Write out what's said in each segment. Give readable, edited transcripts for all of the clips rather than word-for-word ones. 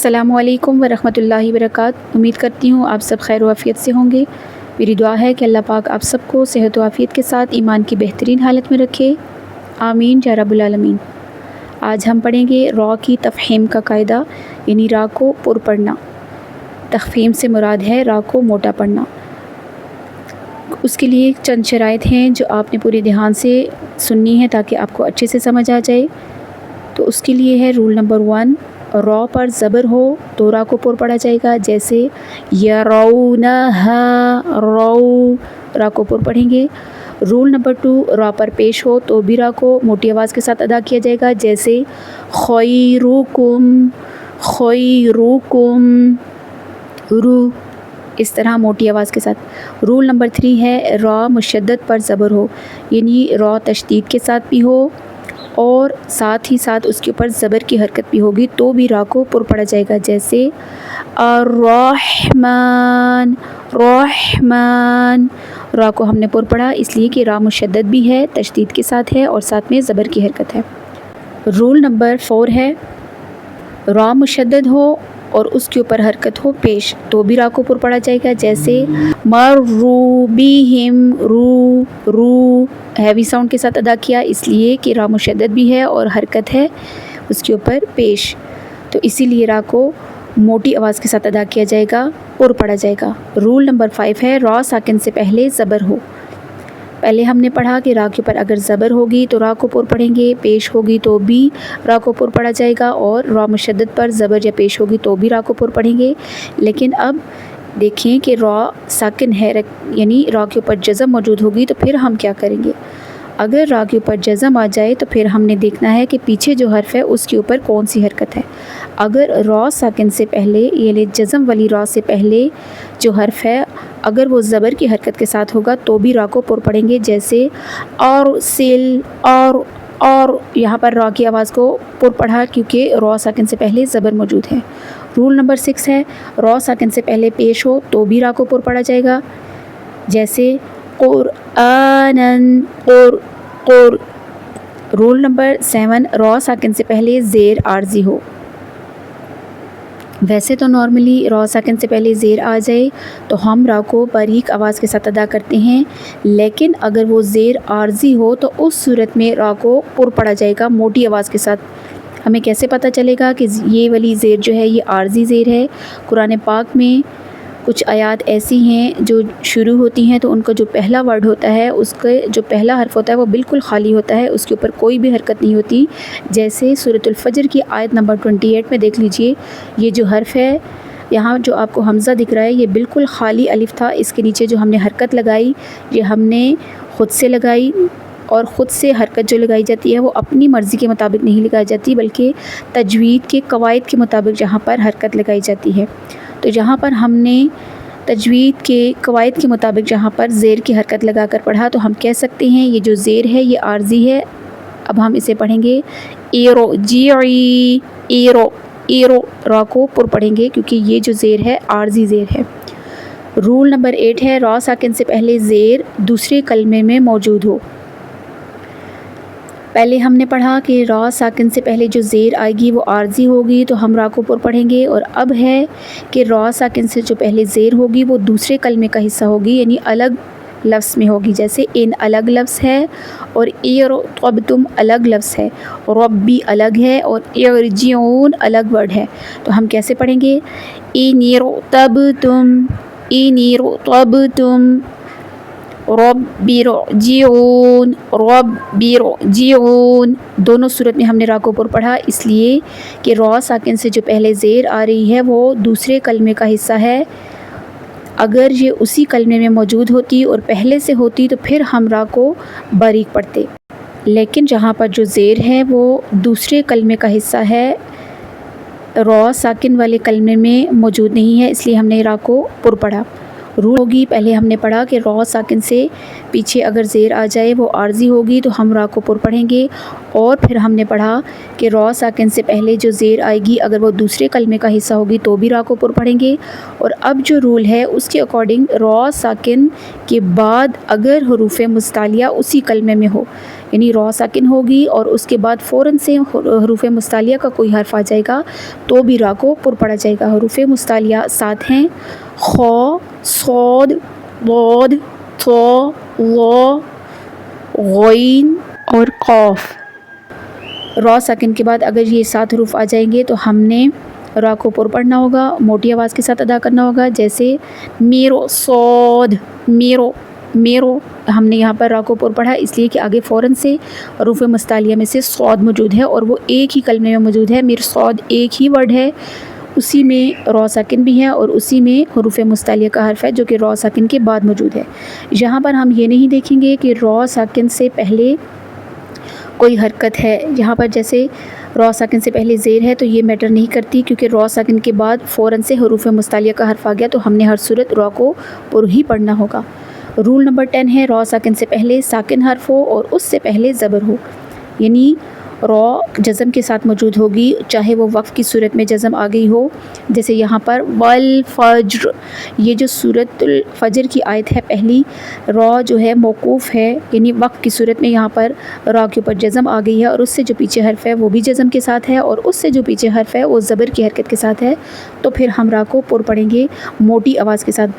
السلام علیکم ورحمۃ اللہ وبرکاتہ۔ امید کرتی ہوں آپ سب خیر و عافیت سے ہوں گے۔ میری دعا ہے کہ اللہ پاک آپ سب کو صحت و عافیت کے ساتھ ایمان کی بہترین حالت میں رکھے، آمین یا رب العالمین۔ آج ہم پڑھیں گے را کی تفہیم کا قاعدہ، یعنی را کو پر پڑھنا۔ تفہیم سے مراد ہے را کو موٹا پڑھنا۔ اس کے لیے چند شرائط ہیں جو آپ نے پورے دھیان سے سننی ہے تاکہ آپ کو اچھے سے سمجھ آ جائے۔ تو اس کے لیے ہے رول نمبر 1، را پر زبر ہو تو را کو پر پڑھا جائے گا، جیسے یرونہا، رو، را کو پر پڑھیں گے۔ رول نمبر 2، را پر پیش ہو تو بھی را کو موٹی آواز کے ساتھ ادا کیا جائے گا، جیسے خیرکم، خیرکم، رو، اس طرح موٹی آواز کے ساتھ۔ رول نمبر 3 ہے را مشدد پر زبر ہو، یعنی را تشدید کے ساتھ بھی ہو اور ساتھ ہی ساتھ اس کے اوپر زبر کی حرکت بھی ہوگی تو بھی را کو پر پڑھا جائے گا، جیسے الرحمن، رحمن۔ را کو ہم نے پر پڑھا اس لیے کہ را مشدد بھی ہے، تشدید کے ساتھ ہے اور ساتھ میں زبر کی حرکت ہے۔ رول نمبر 4 ہے را مشدد ہو اور اس کے اوپر حرکت ہو پیش تو بھی را کو پر پڑھا جائے گا، جیسے مروا بہم، رو، رو ہیوی ساؤنڈ کے ساتھ ادا کیا اس لیے کہ را مشدد بھی ہے اور حرکت ہے اس کے اوپر پیش، تو اسی لیے را کو موٹی آواز کے ساتھ ادا کیا جائے گا، پر پڑھا جائے گا۔ رول نمبر 5 ہے را ساکن سے پہلے زبر ہو۔ پہلے ہم نے پڑھا کہ را کے اوپر اگر زبر ہوگی تو را کو پر پڑھیں گے، پیش ہوگی تو بھی را کو پر پڑھا جائے گا، اور را مشدد پر زبر یا پیش ہوگی تو بھی را کو پر پڑھیں گے۔ لیکن اب دیکھیں کہ را ساکن ہے، یعنی را کے اوپر جزم موجود ہوگی تو پھر ہم کیا کریں گے؟ اگر را کے اوپر جزم آ جائے تو پھر ہم نے دیکھنا ہے کہ پیچھے جو حرف ہے اس کے اوپر کون سی حرکت ہے۔ اگر را ساکن سے پہلے، یعنی جزم والی را سے پہلے جو حرف ہے اگر وہ زبر کی حرکت کے ساتھ ہوگا تو بھی را کو پر پڑھیں گے، جیسے ارسل، اور یہاں پر را کی آواز کو پر پڑھا کیونکہ را ساکن سے پہلے زبر موجود ہے۔ رول نمبر 6 ہے را ساکن سے پہلے پیش ہو تو بھی را کو پر پڑھا جائے گا، جیسے قرآناً، قر۔ رول نمبر 7، را ساکن سے پہلے زیر عارضی ہو۔ ویسے تو نارملی را ساکن سے پہلے زیر آ جائے تو ہم را کو باریک آواز کے ساتھ ادا کرتے ہیں، لیکن اگر وہ زیر عارضی ہو تو اس صورت میں را کو پر پڑھا جائے گا موٹی آواز کے ساتھ۔ ہمیں کیسے پتہ چلے گا کہ یہ والی زیر جو ہے یہ عارضی زیر ہے؟ قرآن پاک میں کچھ آیات ایسی ہیں جو شروع ہوتی ہیں تو ان کا جو پہلا ورڈ ہوتا ہے، اس کا جو پہلا حرف ہوتا ہے وہ بالکل خالی ہوتا ہے، اس کے اوپر کوئی بھی حرکت نہیں ہوتی، جیسے سورۃ الفجر کی آیت نمبر 28 میں دیکھ لیجئے، یہ جو حرف ہے یہاں جو آپ کو حمزہ دکھ رہا ہے یہ بالکل خالی الف تھا، اس کے نیچے جو ہم نے حرکت لگائی یہ ہم نے خود سے لگائی، اور خود سے حرکت جو لگائی جاتی ہے وہ اپنی مرضی کے مطابق نہیں لگائی جاتی بلکہ تجوید کے قواعد کے مطابق جہاں پر حرکت لگائی جاتی ہے۔ تو جہاں پر ہم نے تجوید کے قواعد کے مطابق جہاں پر زیر کی حرکت لگا کر پڑھا تو ہم کہہ سکتے ہیں یہ جو زیر ہے یہ عارضی ہے۔ اب ہم اسے پڑھیں گے ایرو، جیعی، ایرو، ایرو، را کو پر پڑھیں گے کیونکہ یہ جو زیر ہے عارضی زیر ہے۔ رول نمبر 8 ہے را ساکن سے پہلے زیر دوسرے کلمے میں موجود ہو۔ پہلے ہم نے پڑھا کہ را ساکن سے پہلے جو زیر آئے گی وہ عارضی ہوگی تو ہم را کو پر پڑھیں گے، اور اب ہے کہ را ساکن سے جو پہلے زیر ہوگی وہ دوسرے کلمے کا حصہ ہوگی، یعنی الگ لفظ میں ہوگی، جیسے ان الگ لفظ ہے اور ارتبتم الگ لفظ ہے، ربی الگ ہے اور ارجعون الگ ورڈ ہے، تو ہم کیسے پڑھیں گے؟ ان ارتبتم، ان ارتبتم، ربی ارجعون، ربی ارجعون، دونوں صورت میں ہم نے را کو پر پڑھا اس لیے کہ را ساکن سے جو پہلے زیر آ رہی ہے وہ دوسرے کلمے کا حصہ ہے۔ اگر یہ اسی کلمے میں موجود ہوتی اور پہلے سے ہوتی تو پھر ہم را کو باریک پڑھتے، لیکن جہاں پر جو زیر ہے وہ دوسرے کلمے کا حصہ ہے، را ساکن والے کلمے میں موجود نہیں ہے، اس لیے ہم نے را کو پر پڑھا۔ رول ہوگی، پہلے ہم نے پڑھا کہ را ساکن سے پیچھے اگر زیر آ جائے وہ عارضی ہوگی تو ہم را کو پر پڑھیں گے، اور پھر ہم نے پڑھا کہ را ساکن سے پہلے جو زیر آئے گی اگر وہ دوسرے کلمے کا حصہ ہوگی تو بھی را کو پر پڑھیں گے، اور اب جو رول ہے اس کے اکارڈنگ را ساکن کے بعد اگر حروف مستعلیہ اسی کلمے میں ہو، یعنی را ساکن ہوگی اور اس کے بعد فوراً سے حروف مستعلیہ کا کوئی حرف آ جائے گا تو بھی را کو پر پڑھا جائے گا۔ حروف مستعلیہ 7 ہیں، خ، صاد، ضاد، طا، ظا، غین اور قاف۔ را ساکن کے بعد اگر یہ 7 حروف آ جائیں گے تو ہم نے را کو پر پڑھنا ہوگا، موٹی آواز کے ساتھ ادا کرنا ہوگا، جیسے میرو، صاد، میرو، میرو۔ ہم نے یہاں پر را کو پر پڑھا اس لیے کہ آگے فوراً سے حروف مستعلیہ میں سے صاد موجود ہے اور وہ ایک ہی کلمے میں موجود ہے، میر صاد ایک ہی ورڈ ہے، اسی میں را ساکن بھی ہے اور اسی میں حروف مستعلیہ کا حرف ہے جو کہ را ساکن کے بعد موجود ہے۔ یہاں پر ہم یہ نہیں دیکھیں گے کہ را ساکن سے پہلے کوئی حرکت ہے، یہاں پر جیسے را ساکن سے پہلے زیر ہے تو یہ میٹر نہیں کرتی، کیونکہ را ساکن کے بعد فوراً سے حروف مستعلیہ کا حرف آ گیا تو ہم نے ہر صورت را کو پر ہی پڑھنا ہوگا۔ رول نمبر 10 ہے را ساکن سے پہلے ساکن حرف ہو اور اس سے پہلے زبر ہو، یعنی را جزم کے ساتھ موجود ہوگی، چاہے وہ وقف کی صورت میں جزم آ گئی ہو، جیسے یہاں پر والفجر، یہ جو سورۃ الفجر کی آیت ہے پہلی، را جو ہے موقوف ہے، یعنی وقف کی صورت میں یہاں پر را کے اوپر جزم آ گئی ہے اور اس سے جو پیچھے حرف ہے وہ بھی جزم کے ساتھ ہے اور اس سے جو پیچھے حرف ہے وہ زبر کی حرکت کے ساتھ ہے، تو پھر ہم را کو پر پڑھیں گے موٹی آواز کے ساتھ،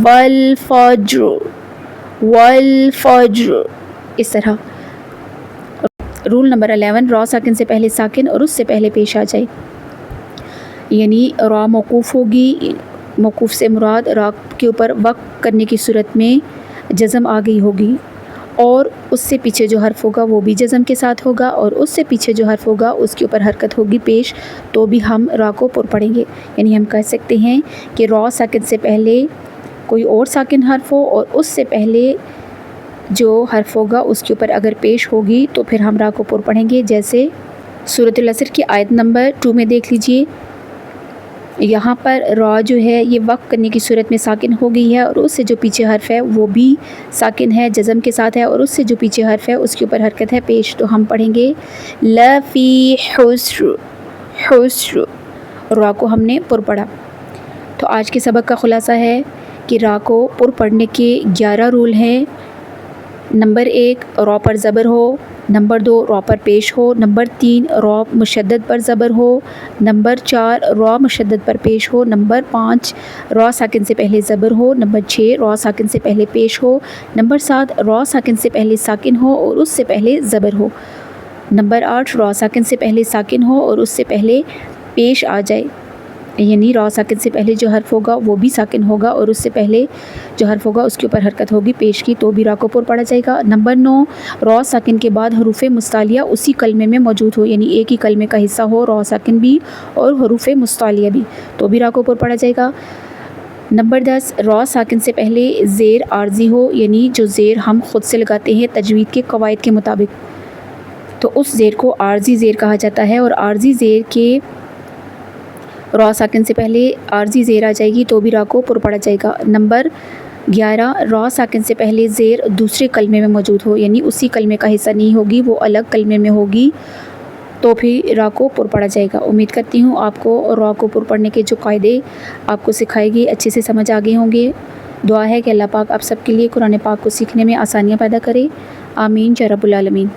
والفجر، والفجر، اس طرح۔ رول نمبر 11 را ساکن سے پہلے ساکن اور اس سے پہلے پیش آ جائے، یعنی را موقوف ہوگی، موقوف سے مراد را کے اوپر وقف کرنے کی صورت میں جزم آ گئی ہوگی اور اس سے پیچھے جو حرف ہوگا وہ بھی جزم کے ساتھ ہوگا اور اس سے پیچھے جو حرف ہوگا اس کے اوپر حرکت ہوگی پیش، تو بھی ہم را کو پر پڑھیں گے۔ یعنی ہم کہہ سکتے ہیں کہ را ساکن سے پہلے کوئی اور ساکن حرف ہو اور اس سے پہلے جو حرف ہوگا اس کے اوپر اگر پیش ہوگی تو پھر ہم را کو پر پڑھیں گے، جیسے سورۃ العصر کی آیت نمبر 2 میں دیکھ لیجئے، یہاں پر را جو ہے یہ وقف کرنے کی صورت میں ساکن ہو گئی ہے اور اس سے جو پیچھے حرف ہے وہ بھی ساکن ہے، جزم کے ساتھ ہے اور اس سے جو پیچھے حرف ہے اس کے اوپر حرکت ہے پیش، تو ہم پڑھیں گے لفی حسر، حسر، را کو ہم نے پر پڑھا۔ تو آج کے سبق کا خلاصہ ہے کہ را کو پر پڑھنے کے 11 رول ہیں۔ نمبر 1 را پر زبر ہو، نمبر 2 را پر پیش ہو، نمبر 3 را مشدد پر زبر ہو، نمبر 4 را مشدد پر پیش ہو، نمبر 5 را ساکن سے پہلے زبر ہو، نمبر 6 را ساکن سے پہلے پیش ہو، نمبر 7 را ساکن سے پہلے ساکن ہو اور اس سے پہلے زبر ہو، نمبر 8 را ساکن سے پہلے ساکن ہو اور اس سے پہلے پیش آ جائے، یعنی را ساکن سے پہلے جو حرف ہوگا وہ بھی ساکن ہوگا اور اس سے پہلے جو حرف ہوگا اس کے اوپر حرکت ہوگی پیش کی، تو بھی را کو پر پڑھا جائے گا۔ نمبر 9 را ساکن کے بعد حروف مستعلیہ اسی کلمے میں موجود ہو، یعنی ایک ہی کلمے کا حصہ ہو، را ساکن بھی اور حروف مستعلیہ بھی، تو بھی را کو پر پڑھا جائے گا۔ نمبر 10 را ساکن سے پہلے زیر عارضی ہو، یعنی جو زیر ہم خود سے لگاتے ہیں تجوید کے قواعد کے مطابق، تو اس زیر کو عارضی زیر کہا جاتا ہے اور عارضی زیر کے را ساکن سے پہلے عارضی زیر آ جائے گی تو بھی را کو پر پڑھا جائے گا۔ نمبر 11 را ساکن سے پہلے زیر دوسرے کلمے میں موجود ہو، یعنی اسی کلمے کا حصہ نہیں ہوگی، وہ الگ کلمے میں ہوگی، تو پھر را کو پر پڑھا جائے گا۔ امید کرتی ہوں آپ کو را کو پر پڑھنے کے جو قاعدے آپ کو سکھائے گی اچھے سے سمجھ آ گئے ہوں گے۔ دعا ہے کہ اللہ پاک آپ سب کے لیے قرآن پاک کو سیکھنے میں آسانیاں پیدا کرے، آمین یا رب العالمین۔